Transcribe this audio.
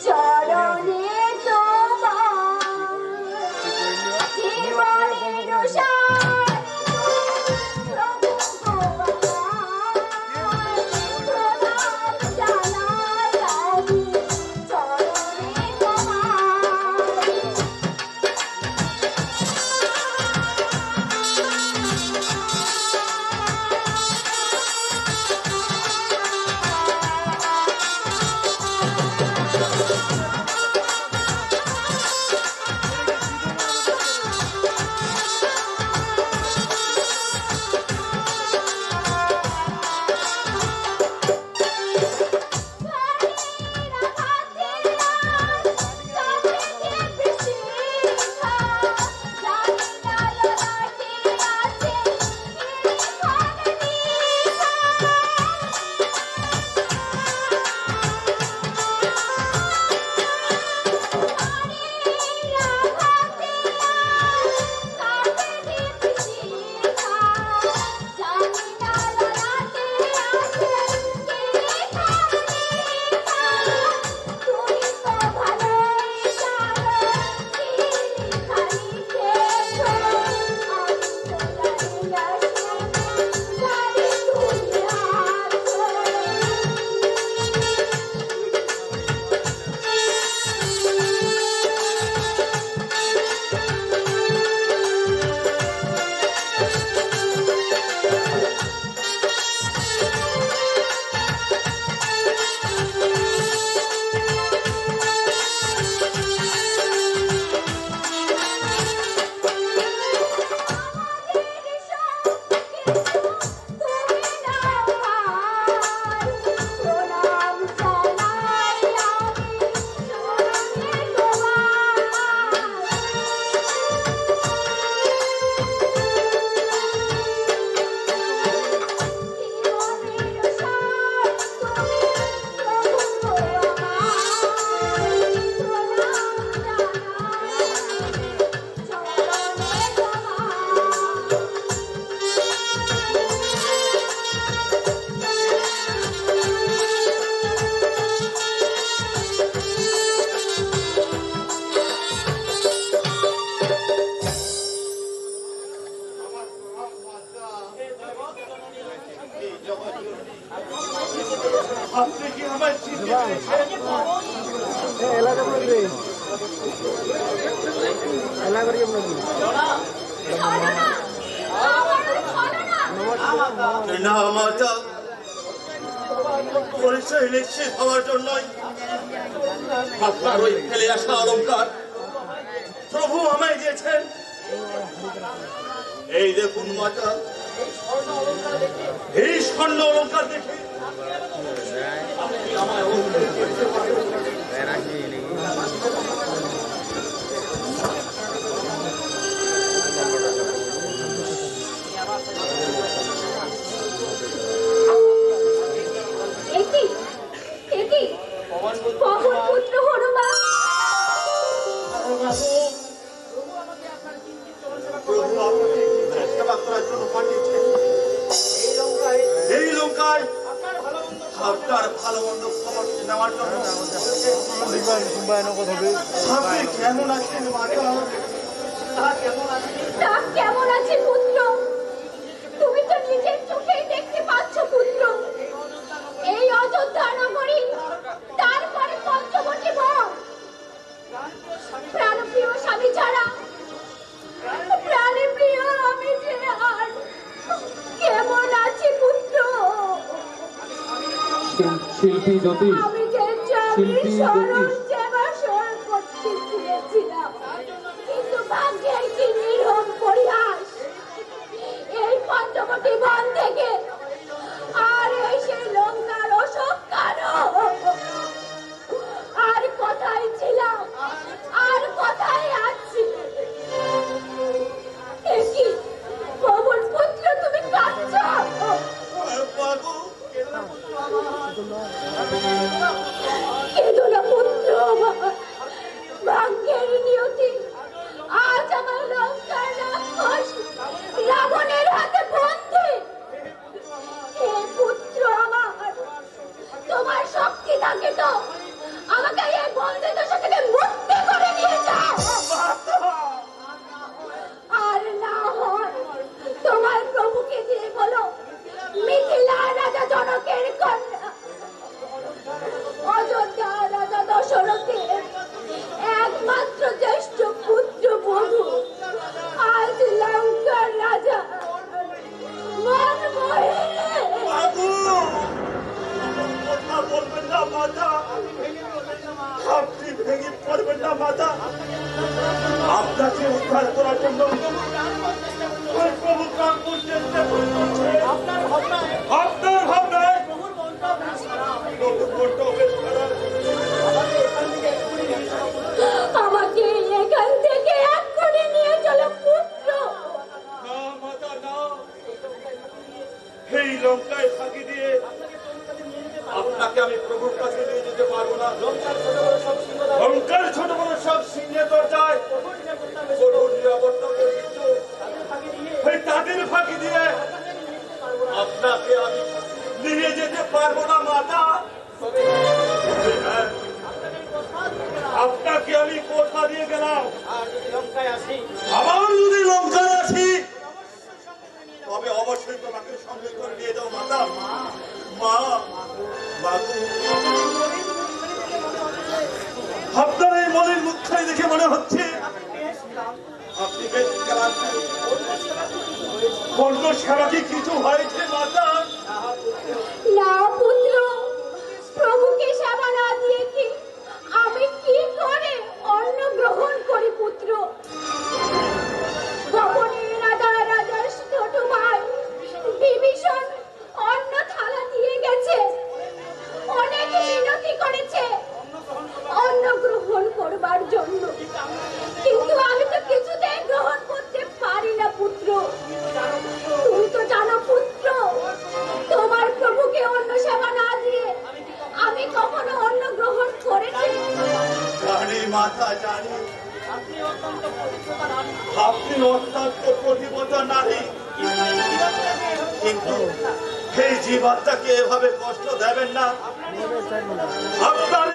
চরণে তোমার জীবনের সার পরিচয় নিশ্চিত হওয়ার জন্যই আপনার ওই ফেলে আসা অলঙ্কার প্রভু আমায় দিয়েছেন। এই দেখুন মাতা, এই স্বর্ণ অলঙ্কার দেখে আপনি আমায় আপনার ভালো মন্দ খবর নেওয়ার জন্য কেমন আছেন? কেমন আছে পুত্র? তুমি তো নিজের চোখেই দেখতে পাচ্ছ পুত্র, এই অযোধ্যা নগরী, তারপরে পঞ্চবটী বন, প্রাণপ্রিয় স্বামী ছাড়া প্রাণপ্রিয় আমি যে আর কেমন আছি পুত্র? শিল্পী জ্যোতিষ, আমি যে শিল্পী জ্যোতিষ সেবা স্মরণ করতে চেয়েছিলাম, কিন্তু ভাগ্যের কি নির্মম পরিহাস, এই পঞ্চবটী বন থেকে আর এই সেই লঙ্কার অশোক কেন? আর কোথায় ছিলাম, আর কোথায় আছি? কি খবর পুত্র, তুমি কাঁদছ? কেঁদো না পুত্র আমার, ভাগ্যের নিয়তি আজ আমার লঙ্কার রাক্ষস রাবণের হাতে বন্দী। হে পুত্র আমার, তোমার শক্তি থাকে তো মাতা, আপনি ভেঙে পড়বেন না মাতা। আপনাকে উদ্ধার করার জন্য প্রভু কাকুর চেষ্টা করছে। আপনার ভাবনায় আমাকে এখান থেকে এক্ষুনি নিয়ে চলো পুত্র। না মাতা না, এই লঙ্কায় ফাঁকি দিয়ে আপনাকে আমি প্রভুর কাছে নিয়ে যেতে পারবো না। লঙ্কার ছোট বড় সব সিংহের দরজায় কঠোর নিরাপত্তা প্রযোজ্য। তাদের ফাঁকি দিয়ে আপনাকে আমি নিয়ে যেতে পারবো না মাতা। আপনাকে আমি কথা দিয়ে গেলাম, আবার যদি লঙ্কায় আসি তবে অবশ্যই তোমাকে সঙ্গে করে নিয়ে যাও মাতা। মা বাবু, আপনার এই মনের মুখখানি দেখে মনে হচ্ছে আপনি বেশ ক্লান্ত। অন্য সেবা কি কিছু হয়েছে মাতা? না পুত্র, প্রভুকে সেবা না দিয়ে কি আমি কি করে অন্ন গ্রহণ করি পুত্র? ভবনের রাজার ছোট ভাই বিভীষণ অন্ন থালা দিয়ে গেছে, অনেক মিনতি করেছে অন্ন গ্রহণ করবার জন্য, কিন্তু আমি তো কিছুতেই গ্রহণ করতে পারি না পুত্র। তুমি তো জানো পুত্র, তোমার প্রভুকে অন্ন সেবা না দিয়ে আমি কখনো অন্ন গ্রহণ করেছি? জানি মাতা জানি, আপনি অত্যন্ত প্রতিবদ্ধ নারী, কিন্তু এই জীবাত্মাকে এভাবে কষ্ট দেবেন না। আপনার